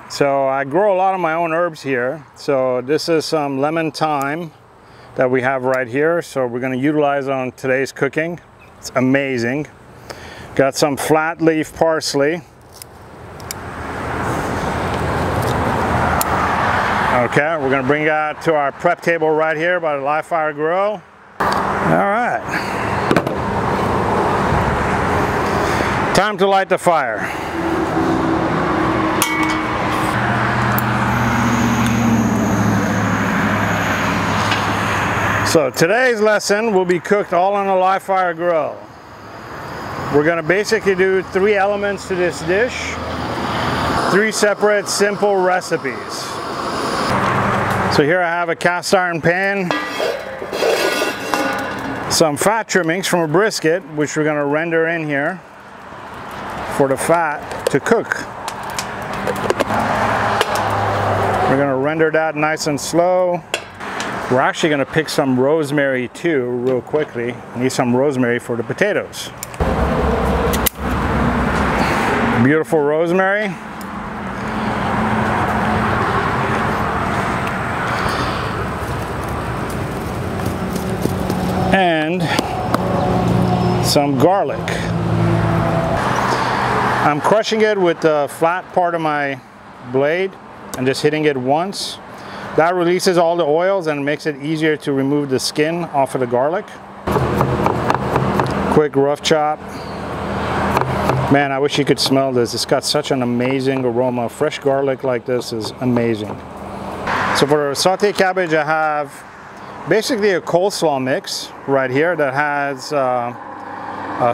So I grow a lot of my own herbs here. So this is some lemon thyme that we have right here. So we're going to utilize on today's cooking. It's amazing. Got some flat leaf parsley. Okay, we're going to bring that to our prep table right here by the live fire grill. All right. Time to light the fire. So today's lesson will be cooked all on a live fire grill. We're going to basically do 3 elements to this dish, 3 separate simple recipes. So here I have a cast iron pan, some fat trimmings from a brisket, which we're going to render in here for the fat to cook. We're going to render that nice and slow. We're actually going to pick some rosemary too real quickly. Need some rosemary for the potatoes. Beautiful rosemary. And some garlic. I'm crushing it with the flat part of my blade and just hitting it once. That releases all the oils and makes it easier to remove the skin off of the garlic. Quick rough chop. Man, I wish you could smell this. It's got such an amazing aroma. Fresh garlic like this is amazing. So for the sauté cabbage, I have basically a coleslaw mix right here that has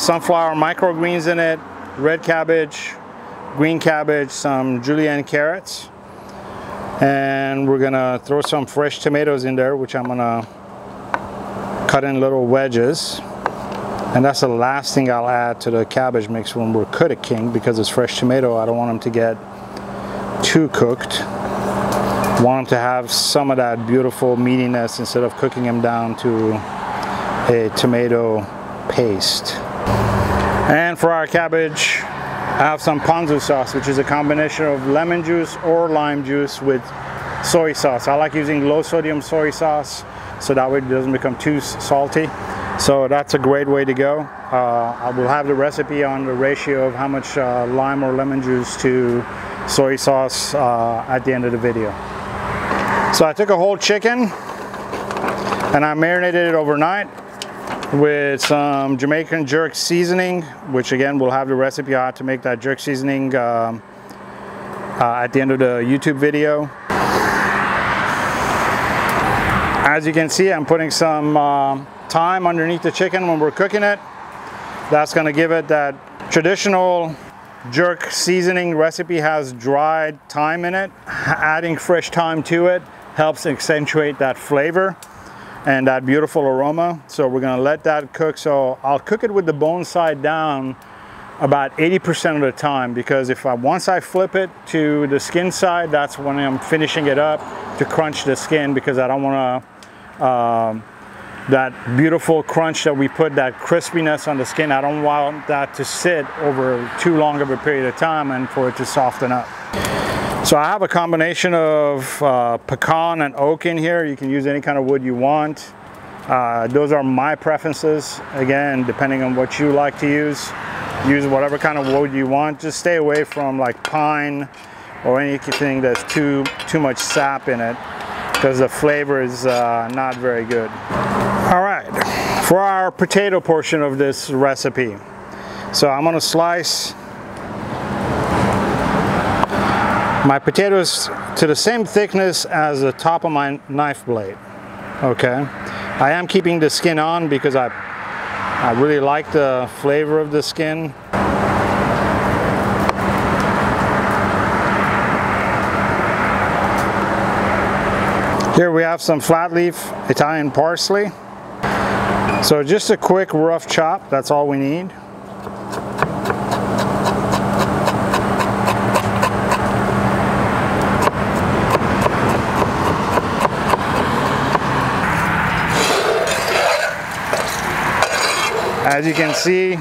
sunflower microgreens in it, red cabbage, green cabbage, some julienne carrots, and we're gonna throw some fresh tomatoes in there, which I'm gonna cut in little wedges. And that's the last thing I'll add to the cabbage mix when we're cooking, because it's fresh tomato. I don't want them to get too cooked. I want them to have some of that beautiful meatiness instead of cooking them down to a tomato paste. And for our cabbage, I have some ponzu sauce, which is a combination of lemon juice or lime juice with soy sauce. I like using low sodium soy sauce so that way it doesn't become too salty. So that's a great way to go. I will have the recipe on the ratio of how much lime or lemon juice to soy sauce at the end of the video. So I took a whole chicken and I marinated it overnight with some Jamaican jerk seasoning, which again we'll have the recipe on how to make that jerk seasoning at the end of the YouTube video. As you can see, I'm putting some thyme underneath the chicken when we're cooking it. That's going to give it that traditional jerk seasoning recipe has dried thyme in it. Adding fresh thyme to it helps accentuate that flavor and that beautiful aroma. So we're going to let that cook. So I'll cook it with the bone side down about 80% of the time, because once I flip it to the skin side, that's when I'm finishing it up to crunch the skin, because I don't want to that beautiful crunch that we put, that crispiness on the skin, I don't want that to sit over too long of a period of time and for it to soften up. So I have a combination of pecan and oak in here. You can use any kind of wood you want. Those are my preferences. Again, depending on what you like to use whatever kind of wood you want. Just stay away from like pine or anything that's too much sap in it, because the flavor is not very good. All right, for our potato portion of this recipe, so I'm going to slice my potatoes to the same thickness as the top of my knife blade. Okay, I am keeping the skin on because I really like the flavor of the skin. Here we have some flat leaf Italian parsley. So just a quick rough chop, that's all we need. As you can see,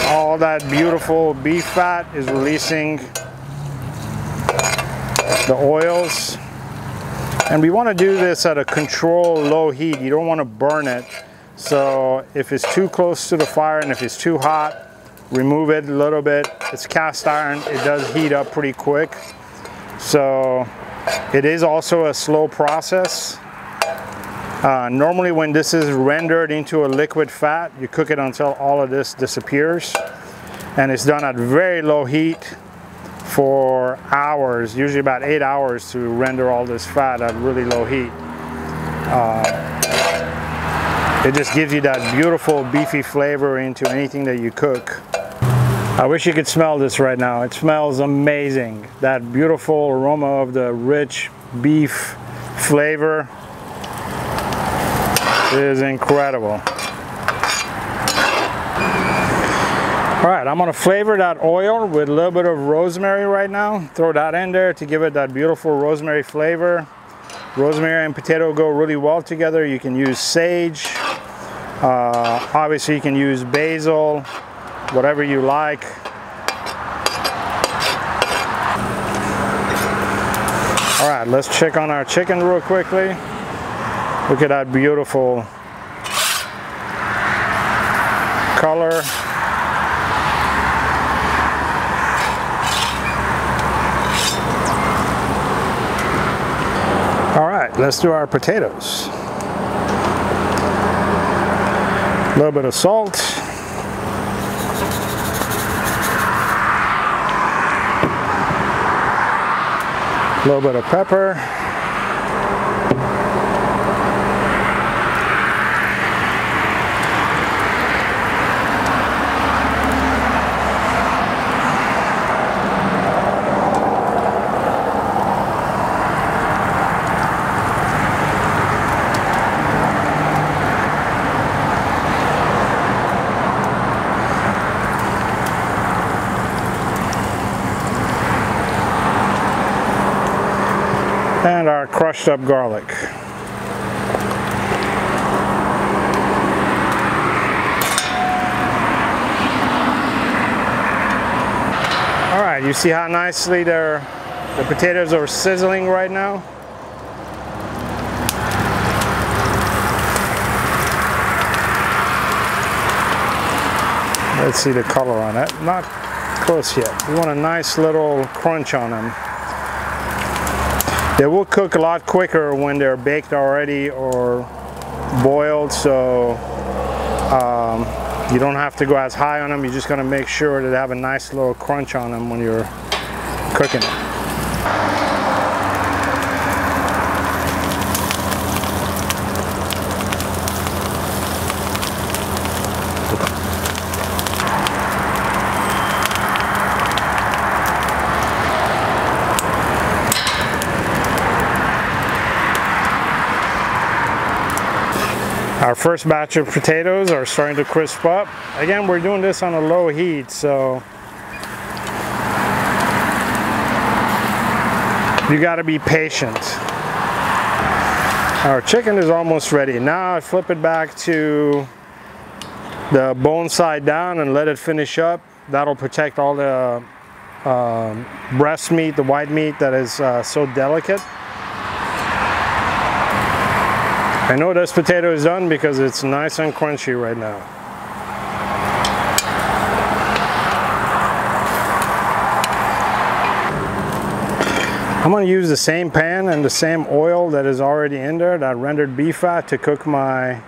all that beautiful beef fat is releasing the oils. And we want to do this at a controlled low heat. You don't want to burn it. So if it's too close to the fire and if it's too hot, remove it a little bit. It's cast iron. It does heat up pretty quick. So it is also a slow process. Normally when this is rendered into a liquid fat, you cook it until all of this disappears. And it's done at very low heat for hours, usually about 8 hours to render all this fat at really low heat. It just gives you that beautiful beefy flavor into anything that you cook. I wish you could smell this right now. It smells amazing. That beautiful aroma of the rich beef flavor is incredible. All right, I'm gonna flavor that oil with a little bit of rosemary right now. Throw that in there to give it that beautiful rosemary flavor. Rosemary and potato go really well together. You can use sage. Obviously you can use basil, whatever you like. All right, let's check on our chicken real quickly. Look at that beautiful color. All right, let's do our potatoes. A little bit of salt. A little bit of pepper. And our crushed up garlic. All right, you see how nicely the potatoes are sizzling right now? Let's see the color on it. Not close yet. We want a nice little crunch on them. They will cook a lot quicker when they're baked already or boiled, so you don't have to go as high on them. You're just going to make sure that they have a nice little crunch on them when you're cooking it. Our first batch of potatoes are starting to crisp up. Again, we're doing this on a low heat, so you got to be patient. Our chicken is almost ready. Now I flip it back to the bone side down and let it finish up. That'll protect all the breast meat, the white meat that is so delicate. I know this potato is done because it's nice and crunchy right now. I'm going to use the same pan and the same oil that is already in there, that rendered beef fat, to cook my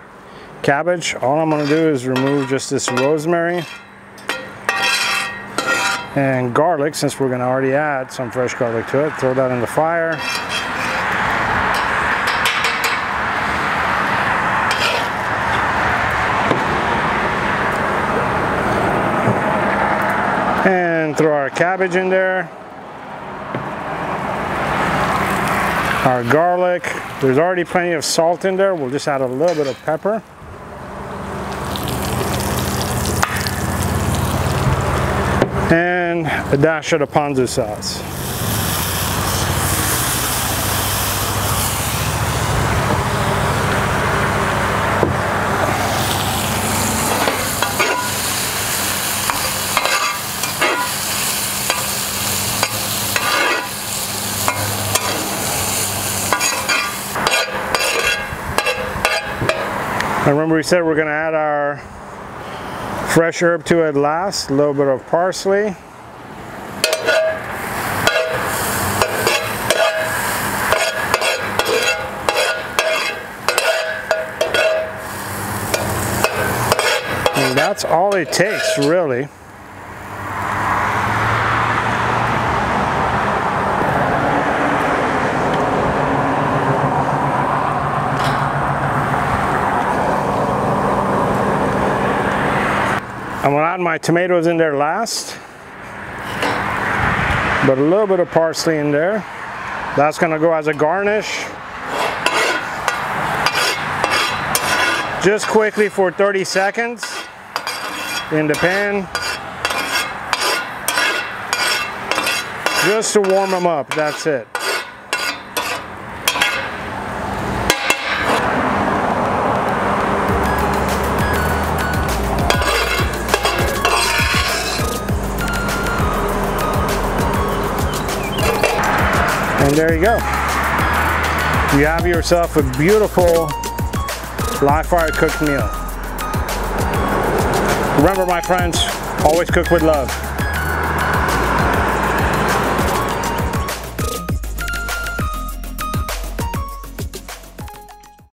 cabbage. All I'm going to do is remove just this rosemary and garlic, since we're going to already add some fresh garlic to it. Throw that in the fire. And throw our cabbage in there, our garlic. There's already plenty of salt in there. We'll just add a little bit of pepper. And a dash of the ponzu sauce. remember we said we're going to add our fresh herb to it last, a little bit of parsley. And that's all it takes, really. I'm going to add my tomatoes in there last, but a little bit of parsley in there. That's going to go as a garnish. Just quickly for 30 seconds in the pan, just to warm them up. That's it. And there you go. You have yourself a beautiful live fire cooked meal. Remember, my friends, always cook with love.